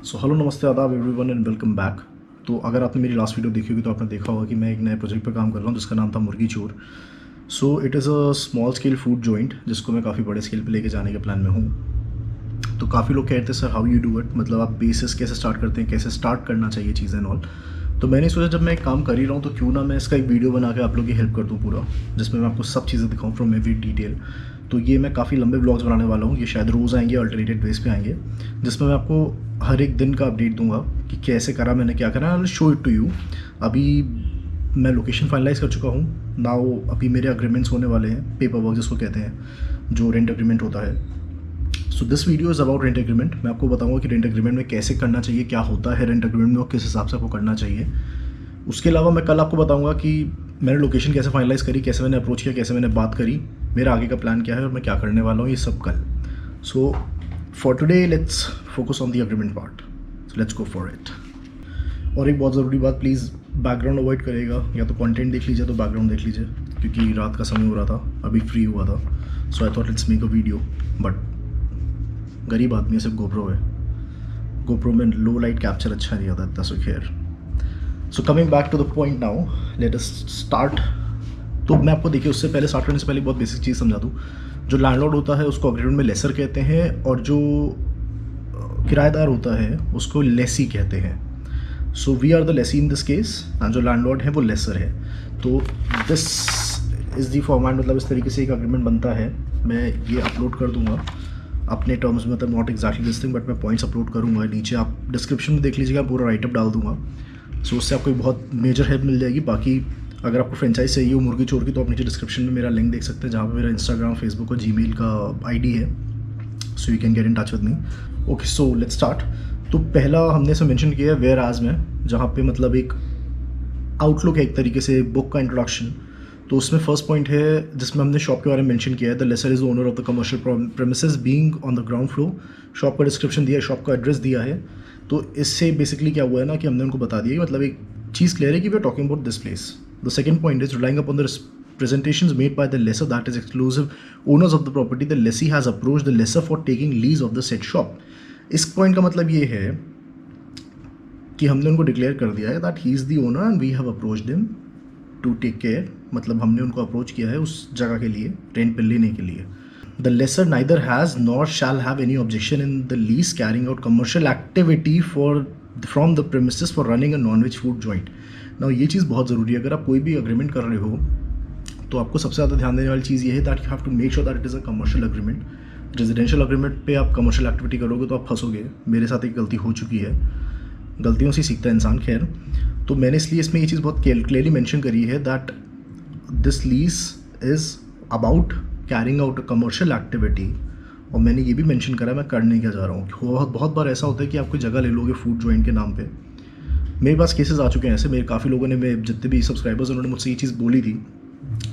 So hello नमस्ते आदाब everyone and welcome back. तो अगर आपने मेरी लास्ट वीडियो देखी होगी तो आपने देखा होगा कि मैं एक नए प्रोजेक्ट पर काम कर रहा हूँ जिसका नाम था मुर्गी चोर। सो it is a small scale food joint जिसको मैं काफ़ी बड़े स्केल पे लेके जाने के प्लान में हूँ। तो काफ़ी लोग कहते हैं sir how you do it, मतलब आप बेसिस कैसे स्टार्ट करते हैं, कैसे स्टार्ट करना चाहिए चीज़ें एंड ऑल। तो मैंने सोचा जब मैं एक काम कर ही रहा हूँ तो क्यों ना मैं इसका एक वीडियो बना के आप लोग की हेल्प कर दूँ पूरा, जिसमें मैं आपको सब चीज़ें दिखाऊँ फ्रॉम एवरी डिटेल। तो ये मैं काफ़ी लंबे ब्लॉग्स बनाने वाला हूँ, ये शायद रोज़ आएंगे, अल्टरनेटेड बेस पे आएंगे, जिसमें मैं आपको हर एक दिन का अपडेट दूंगा कि कैसे करा मैंने, क्या करा। I will show it to you. अभी मैं लोकेशन फाइनलाइज़ कर चुका हूँ नाउ। अभी मेरे अग्रीमेंट्स होने वाले हैं, पेपर वर्क जिसको कहते हैं, जो रेंट अग्रीमेंट होता है। So this video is about rent agreement. मैं आपको बताऊंगा कि रेंट एग्रीमेंट में कैसे करना चाहिए, क्या होता है रेंट एग्रीमेंट में और किस हिसाब से आपको करना चाहिए। उसके अलावा मैं कल आपको बताऊंगा कि मैंने लोकेशन कैसे फाइनलाइज़ करी, कैसे मैंने अप्रोच किया, कैसे मैंने बात करी, मेरा आगे का प्लान क्या है और मैं क्या करने वाला हूँ, ये सब कल। So for today let's focus on the agreement part. So let's go for it. और एक बहुत ज़रूरी बात, प्लीज़ बैकग्राउंड अवॉइड करेगा, या तो कंटेंट देख लीजिए तो बैकग्राउंड देख लीजिए, क्योंकि रात का समय हो रहा था, अभी फ्री हुआ था। So I thought let's make a video, but गरीब आदमी सिर्फ गोप्रो है, गोप्रो में लो लाइट कैप्चर अच्छा नहीं आता इतना। सो खैर, so coming back to the point now, let us start. तो मैं आपको देखिए उससे पहले, स्टार्ट करने से पहले बहुत बेसिक चीज़ समझा दूँ। जो लैंडलॉर्ड होता है उसको अग्रीमेंट में लेसर कहते हैं, और जो किराएदार होता है उसको लेसी कहते हैं। So we are the lessee in this case, and जो लैंडलॉर्ड है वो लेसर है। तो दिस इज़ दी फॉर्मेट, मतलब इस तरीके से एक अग्रीमेंट बनता है। मैं ये अपलोड कर दूंगा अपने टर्म्स में, मतलब not exactly this thing, but मैं पॉइंट्स अपलोड करूँगा नीचे, आप डिस्क्रिप्शन में देख लीजिएगा, पूरा राइटअप डाल दूँगा। सो उससे आपको बहुत मेजर हेल्प मिल जाएगी। बाकी अगर आपको फ्रेंचाइज चाहिए हो मुर्गी चोर की, तो आप नीचे डिस्क्रिप्शन में मेरा लिंक देख सकते हैं, जहाँ पे मेरा इंस्टाग्राम, फेसबुक और जीमेल का आईडी है। So you can get in touch with me. Okay, so let's start. तो पहला हमने से मेंशन किया है वेयर आज में, जहाँ पे मतलब एक आउटलुक है एक तरीके से, बुक का इंट्रोडक्शन। तो उसमें फर्स्ट पॉइंट है जिसमें हमने शॉप के बारे में मेंशन किया है, the lessor is owner of the commercial premises being on the ground floor. Shop का डिस्क्रिप्शन दिया है, शॉप का एड्रेस दिया है। तो इससे बेसिकली क्या हुआ है ना कि हमने उनको बता दिया कि मतलब एक चीज़ क्लियर है कि we are talking about this place. The second point is relying upon the presentations made by the lessor that is exclusive owners of the property, the lessee has approached the lessor for taking lease of the said shop. इस point का मतलब ये है कि हमने उनको declare कर दिया है that he is the owner and we have approached him to take care, मतलब हमने उनको अप्रोच किया है उस जगह के लिए, रेंट पे लेने के लिए। The lessor neither has nor shall have any objection in the lease carrying out commercial activity from the premises for running a non veg food joint. Now ये चीज़ बहुत ज़रूरी है, अगर आप कोई भी अग्रीमेंट कर रहे हो तो आपको सबसे ज़्यादा ध्यान देने वाली चीज़ ये है that you have to make sure that it is a commercial agreement. Residential agreement पे आप कमर्शियल एक्टिविटी करोगे तो आप फंसोगे। मेरे साथ एक गलती हो चुकी है, गलतियों से सीखता है इंसान। खैर, तो मैंने इसलिए इसमें ये चीज़ बहुत क्लियरली मेंशन करी है that this lease is about carrying out a commercial activity. और मैंने ये भी मेंशन करा मैं करने क्या जा रहा हूँ। बहुत बार ऐसा होता है कि आप कोई जगह ले लोगे फूड जॉइंट के नाम पे। मेरे पास केसेस आ चुके हैं ऐसे, मेरे काफ़ी लोगों ने, मेरे जितने भी सब्सक्राइबर्स उन्होंने मुझसे ये चीज़ बोली थी,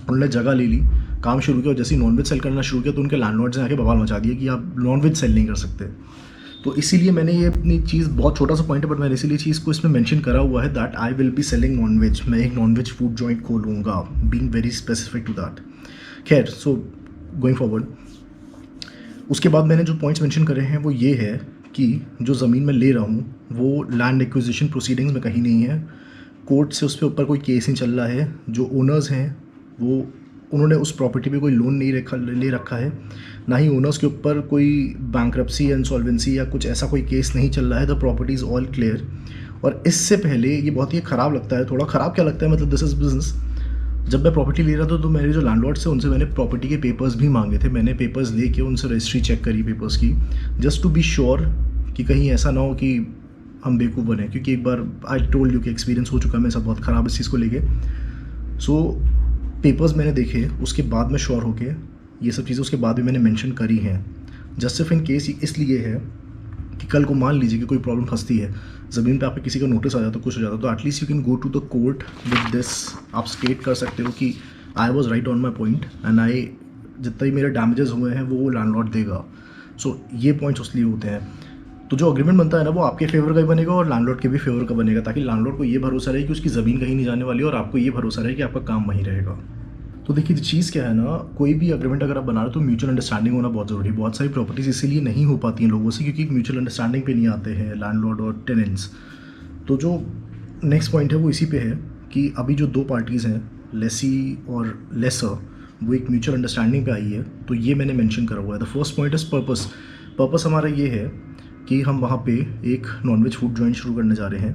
उन्होंने जगह ले ली, काम शुरू किया, और जैसे ही नॉनवेज सेल करना शुरू किया तो उनके लैंडलॉर्ड्स ने आके बवाल मचा दिया कि आप नॉनवेज सेल नहीं कर सकते। तो इसीलिए मैंने ये अपनी चीज़, बहुत छोटा सा पॉइंट है बट मैंने इसीलिए चीज़ को इसमें मेंशन करा हुआ है that I will be selling nonveg. मैं एक नॉनवेज फूड जॉइंट खोलूँगा, being very specific to that. खैर, सो गोइंग फॉरवर्ड, उसके बाद मैंने जो पॉइंट्स मेंशन करे हैं वो ये है कि जो ज़मीन मैं ले रहा हूँ वो लैंड एक्विजिशन प्रोसीडिंग्स में कहीं नहीं है, कोर्ट से उस पर ऊपर कोई केस नहीं चल रहा है। जो ओनर्स हैं वो, उन्होंने उस प्रॉपर्टी पे कोई लोन नहीं ले रखा है, ना ही ओनर्स के ऊपर कोई बैंक्रप्सी या इंसॉल्वेंसी या कुछ ऐसा कोई केस नहीं चल रहा है। The property is all clear. और इससे पहले ये बहुत ही ख़राब लगता है, थोड़ा ख़राब क्या लगता है, मतलब दिस इज़ बिजनेस। जब मैं प्रॉपर्टी ले रहा था तो मेरे जो लैंडलॉर्ड्स थे उनसे मैंने प्रॉपर्टी के पेपर्स भी मांगे थे। मैंने पेपर्स लेके उनसे रजिस्ट्री चेक करी पेपर्स की, जस्ट टू बी श्योर कि कहीं ऐसा ना हो कि हम बेवकूफ़ बने, क्योंकि एक बार आई टोल्ड यू कि एक्सपीरियंस हो चुका है मेरे साथ बहुत ख़राब इस चीज़ को लेके। सो पेपर्स मैंने देखे, उसके बाद में श्योर होके ये सब चीज़ें उसके बाद भी मैंने मेंशन करी हैं। जस्ट सिर्फ इन केस इसलिए है कि कल को मान लीजिए कि कोई प्रॉब्लम फंसती है, ज़मीन पे आप पे किसी का नोटिस आ जाता, कुछ हो जाता, तो at least you can go to the court with this. आप स्टेट कर सकते हो कि I was right on my point and I, जितना भी मेरे डैमेजेस हुए हैं वो लैंडलॉर्ड देगा। सो ये पॉइंट्स उसलिए होते हैं। तो जो अग्रीमेंट बनता है ना वो आपके फेवर का ही बनेगा और लैंडलॉर्ड के भी फेवर का बनेगा, ताकि लैंडलॉर्ड को ये भरोसा रहे कि उसकी ज़मीन कहीं नहीं जाने वाली और आपको ये भरोसा रहे कि आपका काम वहीं रहेगा। तो देखिए चीज़ क्या है ना, कोई भी एग्रीमेंट अगर आप बना रहे हो तो म्यूचुअल अंडरस्टैंडिंग होना बहुत ज़रूरी है। बहुत सारी प्रॉपर्टीज़ इसीलिए नहीं हो पाती हैं लोगों से क्योंकि म्यूचुअल अंडरस्टैंडिंग पे नहीं आते हैं लैंडलॉर्ड और टेनेंट्स। तो जो नेक्स्ट पॉइंट है वो इसी पे है कि अभी जो दो पार्टीज़ हैं, लेसी और लेसर, वो एक म्यूचुअल अंडरस्टैंडिंग पे आई है। तो ये मैंने मेंशन करा हुआ है। The first point is purpose. Purpose हमारा ये है कि हम वहाँ पे एक नॉनवेज फूड जॉइंट शुरू करने जा रहे हैं,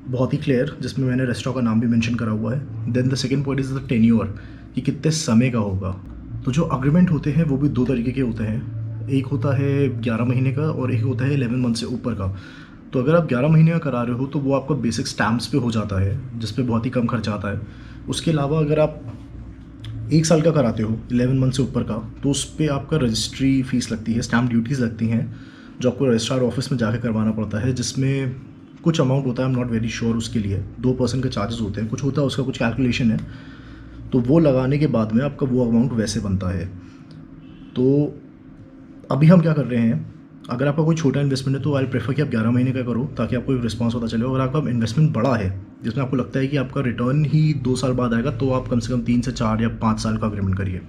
बहुत ही क्लियर, जिसमें मैंने रेस्टोरेंट का नाम भी मेंशन करा हुआ है। Then the second point is the tenure, कि कितने समय का होगा। तो जो अग्रीमेंट होते हैं वो भी दो तरीके के होते हैं, एक होता है 11 महीने का और एक होता है 11 मंथ से ऊपर का। तो अगर आप 11 महीने का करा रहे हो तो वो आपका बेसिक स्टैम्प्स पे हो जाता है, जिस पे बहुत ही कम खर्चा आता है। उसके अलावा अगर आप 1 साल का कराते हो 11 मंथ से ऊपर का, तो उस पर आपका रजिस्ट्री फ़ीस लगती है, स्टैम्प ड्यूटीज़ लगती हैं, जो आपको रजिस्ट्रार ऑफिस में जाके करवाना पड़ता है, जिसमें कुछ अमाउंट होता है, I am not very sure उसके लिए, 2% के चार्जेस होते हैं, कुछ होता है, उसका कुछ कैलकुलेशन है। तो वो लगाने के बाद में आपका वो अमाउंट वैसे बनता है। तो अभी हम क्या कर रहे हैं, अगर आपका कोई छोटा इन्वेस्टमेंट है तो आई प्रेफर कि आप 11 महीने का करो, ताकि आपको एक रिस्पॉन्स पता चले। अगर आपका इन्वेस्टमेंट बड़ा है जिसमें आपको लगता है कि आपका रिटर्न ही 2 साल बाद आएगा, तो आप कम से कम 3 से 4 या 5 साल का अग्रीमेंट करिए।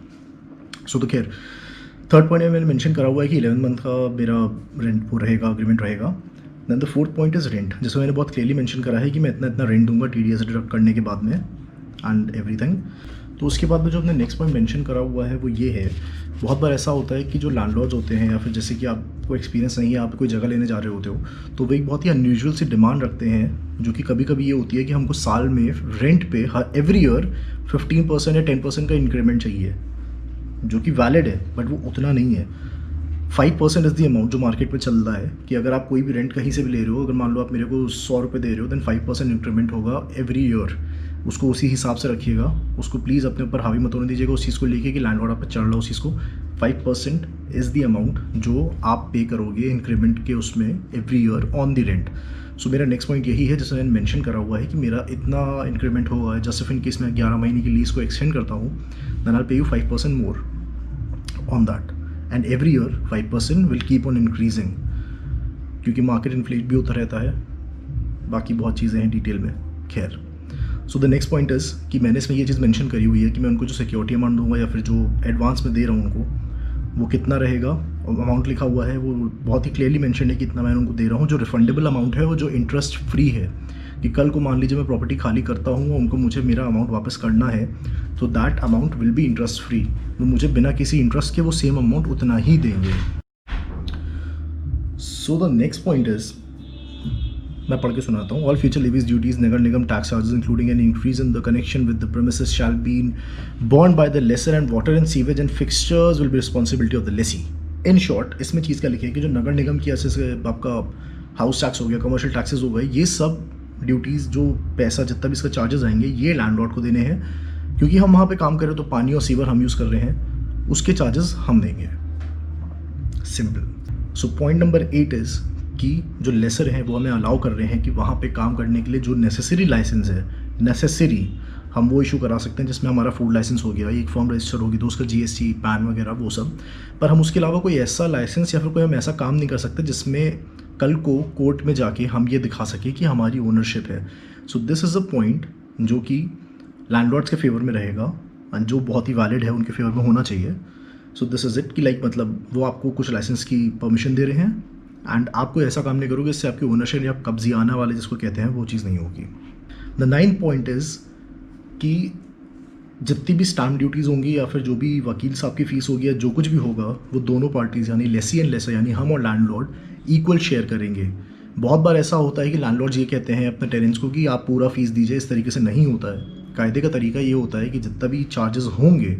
सो तो खैर, थर्ड पॉइंट में मैंने मेंशन करा हुआ है कि 11 मंथ का मेरा रेंट वो रहेगा, अग्रीमेंट रहेगा। Then the fourth point is rent, जिसमें मैंने बहुत क्लियरली मेंशन करा है कि मैं इतना इतना रेंट दूंगा TDS डिडक्ट करने के बाद में एंड एवरीथिंग। तो उसके बाद में जो अपने नेक्स्ट पॉइंट मेंशन करा हुआ है वो ये है, बहुत बार ऐसा होता है कि जो लैंडलॉर्ड्स होते हैं, या फिर जैसे कि आपको एक्सपीरियंस नहीं है, आप कोई जगह लेने जा रहे होते हो, तो वो एक बहुत ही अनयूजुअल सी डिमांड रखते हैं, जो कि कभी कभी ये होती है कि हमको साल में रेंट पे हर एवरी ईयर 15% या 10% का इंक्रीमेंट चाहिए, जो कि वैलिड है, बट वो उतना नहीं है। 5% इज़ दी अमाउंट जो मार्केट में चल रहा है, कि अगर आप कोई भी रेंट कहीं से भी ले रहे हो, अगर मान लो आप मेरे को 100 रुपये दे रहे हो, देन 5% इंक्रीमेंट होगा एवरी ईयर। उसको उसी हिसाब से रखिएगा, उसको प्लीज़ अपने ऊपर हावी मत होने दीजिएगा उस चीज़ को लेके कि लैंडलॉर्ड आप पे चढ़ रहा हो उस चीज़ को। 5% इज़ दी अमाउंट जो आप पे करोगे इंक्रीमेंट के उसमें every year on the rent. So मेरा नेक्स्ट पॉइंट यही है, जिसमें मैंने मेंशन करा हुआ है कि मेरा इतना इंक्रीमेंट होगा, जस्ट इफ इन केस मैं 11 महीने की लीज़ को एक्सटेंड करता हूँ, देन आई पे you 5% more on that, and every year 5% will keep on increasing, क्योंकि मार्केट इन्फ्लेट भी होता रहता है, बाकी बहुत चीज़ें हैं डिटेल में। खैर, सो द नेक्स्ट पॉइंट इज़ कि मैंने इसमें ये चीज़ मेंशन करी हुई है कि मैं उनको जो सिक्योरिटी अमाउंट दूंगा या फिर जो एडवांस में दे रहा हूँ उनको, वो कितना रहेगा, और अमाउंट लिखा हुआ है वो बहुत ही क्लियरली मेंशन है कि इतना मैं उनको दे रहा हूँ। जो रिफंडेबल अमाउंट है वो जो इंटरेस्ट फ्री है, कि कल को मान लीजिए मैं प्रॉपर्टी खाली करता हूँ और उनको मुझे मेरा अमाउंट वापस करना है, तो that amount will be interest free. वो मुझे बिना किसी इंटरेस्ट के वो सेम अमाउंट उतना ही देंगे। So the next point is, मैं पढ़ के सुनाता हूँ। ऑल फ्यूचर लिवीज ड्यूटीज, नगर निगम tax charges including an increase in the connection with the premises shall be borne by the lessor, and water and sewage and fixtures will be responsibility of the lessee. In short, इसमें चीज़ क्या लिखी है कि जो नगर निगम की ऐसे से आपका हाउस टैक्स हो गया, कमर्शियल टैक्सेस हो गए, ये सब ड्यूटीज़, जो पैसा जितना भी इसका चार्जेस आएंगे, ये लैंडलॉर्ड को देने हैं, क्योंकि हम वहाँ पे काम कर रहे हैं, तो पानी और सीवर हम यूज़ कर रहे हैं, उसके चार्जेस हम देंगे। Simple. So point number 8 is कि जो लेसर हैं वो हमें अलाउ कर रहे हैं कि वहाँ पे काम करने के लिए जो नेसेसरी लाइसेंस है, नेसेसरी, हम वो इशू करा सकते हैं, जिसमें हमारा फूड लाइसेंस हो गया, एक फॉर्म रजिस्टर होगी, तो उसका GST, पैन वगैरह वो सब। पर हम उसके अलावा कोई ऐसा लाइसेंस या फिर कोई हम ऐसा काम नहीं कर सकते जिसमें कल को कोर्ट में जाके हम ये दिखा सकें कि हमारी ओनरशिप है। So this is a point जो कि लैंडलॉर्ड्स के फेवर में रहेगा, और जो बहुत ही वैलिड है, उनके फेवर में होना चाहिए। सो दिस इज़ इट, कि लाइक मतलब वो आपको कुछ लाइसेंस की परमिशन दे रहे हैं, एंड आपको ऐसा काम नहीं करोगे इससे आपकी ओनरशिप या कब्जियाना वाले जिसको कहते हैं वो चीज़ नहीं होगी। द 9th पॉइंट इज़ कि जितनी भी स्टैम्प ड्यूटीज़ होंगी या फिर जो भी वकील साहब की फ़ीस होगी या जो कुछ भी होगा, वो दोनों पार्टीज़ यानी लेसी एंड लेसर, यानी हम और लैंडलॉर्ड, इक्वल शेयर करेंगे। बहुत बार ऐसा होता है कि लैंडलॉर्ड्स ये कहते हैं अपने टेनेंट्स को कि आप पूरा फ़ीस दीजिए, इस तरीके से नहीं होता है। कायदे का तरीका ये होता है कि जितना भी चार्जेस होंगे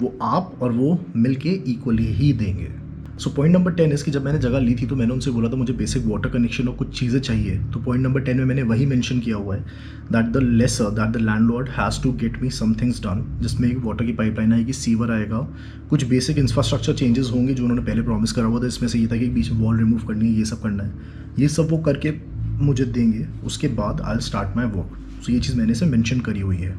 वो आप और वो मिल के इक्वली ही देंगे। सो पॉइंट नंबर 10 इसकी, जब मैंने जगह ली थी तो मैंने उनसे बोला था मुझे बेसिक वाटर कनेक्शन और कुछ चीज़ें चाहिए। तो पॉइंट नंबर 10 में मैंने वही मेंशन किया हुआ है, that the lessor, that the landlord has to get me some things done, जिसमें एक वाटर की पाइपलाइन आएगी, सीवर आएगा, कुछ बेसिक इंफ्रास्ट्रक्चर चेंजेस होंगे जो उन्होंने पहले प्रॉमिस करा हुआ था। इसमें से ये था कि बीच में वॉल रिमूव करनी है, ये सब करना है, ये सब वो करके मुझे देंगे। उसके बाद I will start my work. So ये चीज़ मैंने इसे मेंशन करी हुई है।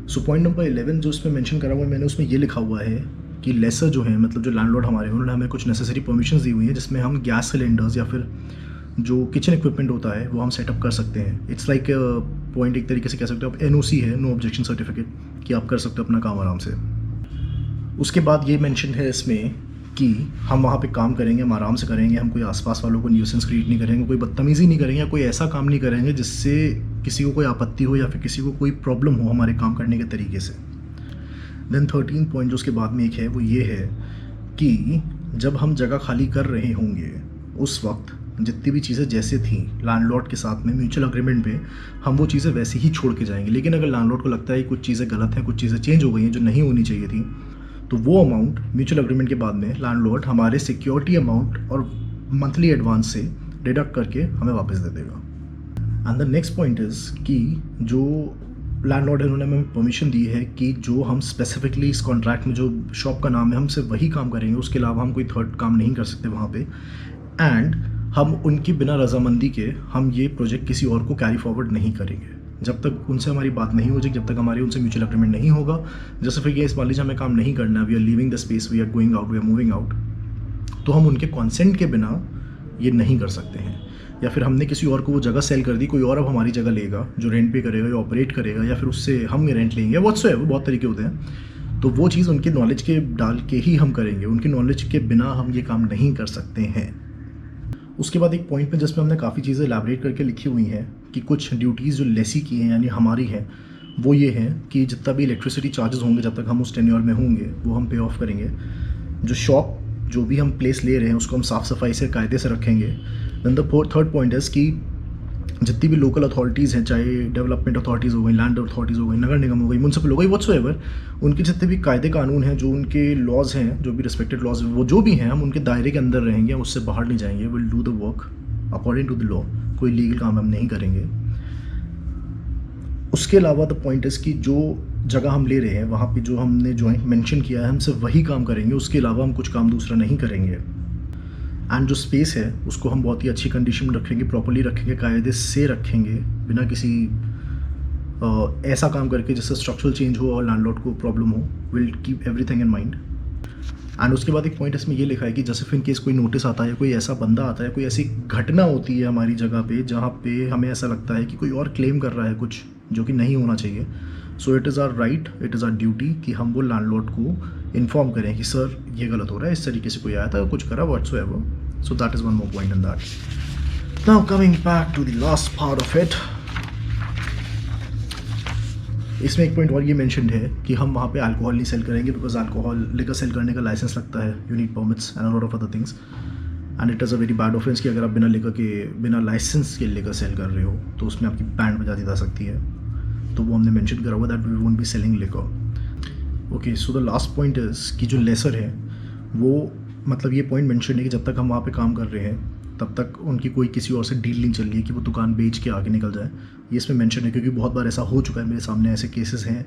सो पॉइंट नंबर 11 जो इसमें मेंशन करा हुआ है, मैंने उसमें ये लिखा हुआ है कि लेसर जो है, मतलब जो लैंडलॉर्ड हमारे, उन्होंने हमें कुछ नेसेसरी परमिशंस दी हुई हैं, जिसमें हम गैस सिलेंडर्स या फिर जो किचन इक्विपमेंट होता है वो हम सेटअप कर सकते हैं। इट्स लाइक पॉइंट, एक तरीके से कह सकते हो आप, NOC है, नो ऑब्जेक्शन सर्टिफिकेट, कि आप कर सकते हो अपना काम आराम से। उसके बाद ये मेंशन है इसमें कि हम वहाँ पे काम करेंगे, हम आराम से करेंगे, हम कोई आसपास वालों को न्यूसेंस क्रिएट नहीं करेंगे, कोई बदतमीज़ी नहीं करेंगे, कोई ऐसा काम नहीं करेंगे जिससे किसी को कोई आपत्ति हो या फिर किसी को कोई प्रॉब्लम हो हमारे काम करने के तरीके से। देन 13 पॉइंट जो उसके बाद में एक है वो ये है कि जब हम जगह खाली कर रहे होंगे उस वक्त जितनी भी चीज़ें जैसे थी लैंडलॉर्ड के साथ में म्यूचुअल अग्रीमेंट पे, हम वो चीज़ें वैसे ही छोड़ के जाएंगे। लेकिन अगर लैंडलॉर्ड को लगता है कुछ चीज़ें गलत हैं, कुछ चीज़ें चेंज हो गई हैं जो नहीं होनी चाहिए थी, तो वो अमाउंट म्यूचुअल अग्रीमेंट के बाद में लैंडलॉर्ड हमारे सिक्योरिटी अमाउंट और मंथली एडवांस से डिडक्ट करके हमें वापस दे देगा। And the next point is कि जो लैंडलॉर्ड है उन्होंने हमें परमिशन दी है कि जो हम स्पेसिफिकली इस कॉन्ट्रैक्ट में जो शॉप का नाम है हम सिर्फ वही काम करेंगे, उसके अलावा हम कोई थर्ड काम नहीं कर सकते वहाँ पे। एंड हम उनकी बिना रजामंदी के हम ये प्रोजेक्ट किसी और को कैरी फॉरवर्ड नहीं करेंगे जब तक उनसे हमारी बात नहीं हो जाए, जब तक हमारी उनसे म्यूचुअल अग्रीमेंट नहीं होगा। जैसे फिर ये मान लीजिए हमें काम नहीं करना, we are leaving the space, we are going out, we are moving out, तो हम उनके कॉन्सेंट के बिना ये नहीं कर सकते हैं। या फिर हमने किसी और को वो जगह सेल कर दी, कोई और अब हमारी जगह लेगा जो रेंट पे करेगा या ऑपरेट करेगा, या फिर उससे हम रेंट लेंगे, व्हाट्सएवर बहुत तरीके होते हैं, तो वो चीज़ उनके नॉलेज के डाल के ही हम करेंगे, उनकी नॉलेज के बिना हम ये काम नहीं कर सकते हैं। उसके बाद एक पॉइंट पे जिसमें हमने काफ़ी चीज़ें एलैबोरेट करके लिखी हुई हैं कि कुछ ड्यूटीज़ जो लेसी की हैं यानी हमारी हैं, वो ये हैं कि जितना भी इलेक्ट्रिसिटी चार्जेस होंगे जब तक हम उस टेन्योर में होंगे वो हम पे ऑफ करेंगे। जो शॉप जो भी हम प्लेस ले रहे हैं उसको हम साफ़ सफाई से कायदे से रखेंगे। देन द थर्ड पॉइंट है कि जितनी भी लोकल अथॉरिटीज़ हैं, चाहे डेवलपमेंट अथॉरिटीज़ हो गई, लैंड अथॉरिटीज़ हो गई, नगर निगम हो गई, म्यूनसिपल हो गई, व्हाट्सएवर, उनके जितने भी कायदे कानून हैं, जो उनके लॉज हैं, जो भी रिस्पेक्टेड लॉज, वो जो भी हैं, हम उनके दायरे के अंदर रहेंगे, हम उससे बाहर नहीं जाएंगे। Will do the work according to the law, कोई लीगल काम हम नहीं करेंगे। उसके अलावा द पॉइंट इज़ कि जो जगह हम ले रहे हैं वहाँ पे जो हमने जॉइंट मेंशन किया है हम सिर्फ वही काम करेंगे, उसके अलावा हम कुछ काम दूसरा नहीं करेंगे। एंड जो स्पेस है उसको हम बहुत ही अच्छी कंडीशन में रखेंगे, प्रॉपर्ली रखेंगे, कायदे से रखेंगे, बिना किसी ऐसा काम करके जिससे स्ट्रक्चरल चेंज हो और लैंडलॉर्ड को प्रॉब्लम हो। Will keep everything in mind. And उसके बाद एक पॉइंट इसमें ये लिखा है कि जैसे फिर केस कोई नोटिस आता है, कोई ऐसा बंदा आता है, कोई ऐसी घटना होती है हमारी जगह पे जहाँ पे हमें ऐसा लगता है कि कोई और क्लेम कर रहा है कुछ जो कि नहीं होना चाहिए, so it is our right, it is our duty कि हम वो लैंडलॉर्ड को इन्फॉर्म करें कि सर ये गलत हो रहा है, इस तरीके से कोई आया था, कुछ करा, whatsoever. So that is one more point in that. Now coming back to the last part of it, इसमें एक पॉइंट और ये मेंशन्ड है कि हम वहाँ पे अल्कोहल नहीं सेल करेंगे, बिकॉज अल्कोहल लिकर सेल करने का लाइसेंस लगता है, you need permits and a lot of other things, and it is a very bad offence कि अगर आप बिना लिकर के, बिना लाइसेंस के लिकर सेल कर रहे हो तो उसमें आपकी बैंड बजा दी जा सकती है। तो वो हमने मेंशन करा हुआ that we won't be selling liquor. Okay, so the last point is कि जो लेसर है वो, मतलब ये पॉइंट मेंशन है कि जब तक हम वहाँ पे काम कर रहे हैं तब तक उनकी कोई किसी और से डील नहीं चल रही है कि वो दुकान बेच के आगे निकल जाए। ये इसमें मेंशन है क्योंकि बहुत बार ऐसा हो चुका है, मेरे सामने ऐसे केसेस हैं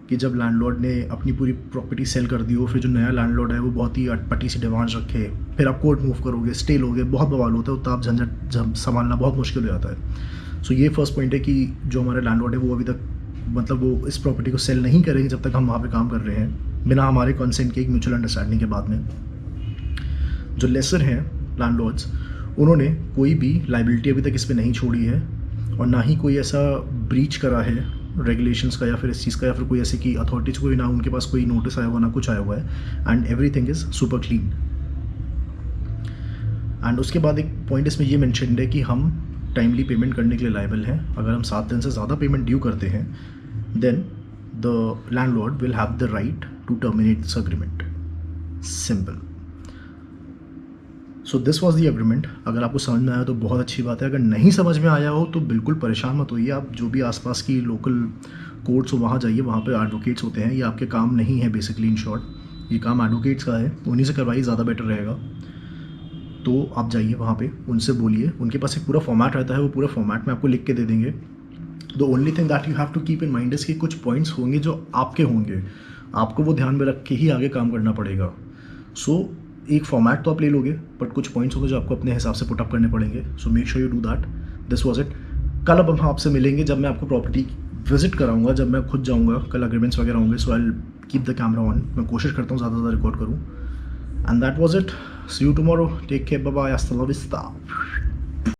कि जब लैंडलॉर्ड ने अपनी पूरी प्रॉपर्टी सेल कर दी हो, फिर जो नया लैंडलॉर्ड है वो बहुत ही अटपटी सी डिमांड्स रखे, फिर आप कोर्ट मूव करोगे, स्टे लोगे, बहुत बवाल होता है, तो आप झंझट संभालना बहुत मुश्किल हो जाता है। सो ये फर्स्ट पॉइंट है कि जो हमारे लैंडलॉर्ड है वो अभी तक, मतलब वो इस प्रॉपर्टी को सेल नहीं करेंगे जब तक हम वहाँ पे काम कर रहे हैं, बिना हमारे कंसेंट के, एक म्यूचुअल अंडरस्टैंडिंग के बाद में। जो लेसर हैं लैंडलॉर्ड्स, उन्होंने कोई भी लाइबिलिटी अभी तक इस पर नहीं छोड़ी है और ना ही कोई ऐसा ब्रीच करा है रेगुलेशंस का या फिर इस चीज़ का, या फिर कोई ऐसे कि अथॉरिटीज़ को ना उनके पास कोई नोटिस आया हुआ ना कुछ आया हुआ है, and everything is super clean. And उसके बाद एक पॉइंट इसमें ये मेंशन है कि हम टाइमली पेमेंट करने के लिए लायबल हैं। अगर हम 7 दिन से ज़्यादा पेमेंट ड्यू करते हैं then the landlord will have the right to terminate this agreement. Simple. So this was the agreement. अगर आपको समझ में आया तो बहुत अच्छी बात है, अगर नहीं समझ में आया हो तो बिल्कुल परेशान मत होइए। आप जो भी आसपास की लोकल कोर्ट्स हो वहाँ जाइए, वहाँ पे एडवोकेट्स होते हैं। ये आपके काम नहीं है बेसिकली, इन शॉर्ट ये काम एडवोकेट्स का है, उन्हीं से करवाइए, ज़्यादा बेटर रहेगा। तो आप जाइए वहाँ पे, उनसे बोलिए, उनके पास एक पूरा फॉर्मेट रहता है, वो पूरा फॉर्मेट में आपको लिख के दे देंगे। The only thing that you have to keep in mind is कि कुछ पॉइंट्स होंगे जो आपके होंगे, आपको वो ध्यान में रख के ही आगे काम करना पड़ेगा। सो एक फॉर्मेट तो आप ले लोगे, बट कुछ पॉइंट्स होंगे जो आपको अपने हिसाब से पुटअप करने पड़ेंगे। So make sure you do that. This was it. कल अब हम आपसे मिलेंगे जब मैं आपको प्रॉपर्टी विजिट कराऊंगा, जब मैं खुद जाऊंगा, कल अग्रीमेंट्स वगैरह होंगे। So I keep the camera on, मैं कोशिश करता हूँ ज़्यादा से ज़्यादा रिकॉर्ड करूँ। And that was it. See you tomorrow, take care, bye bye, हasta la vista।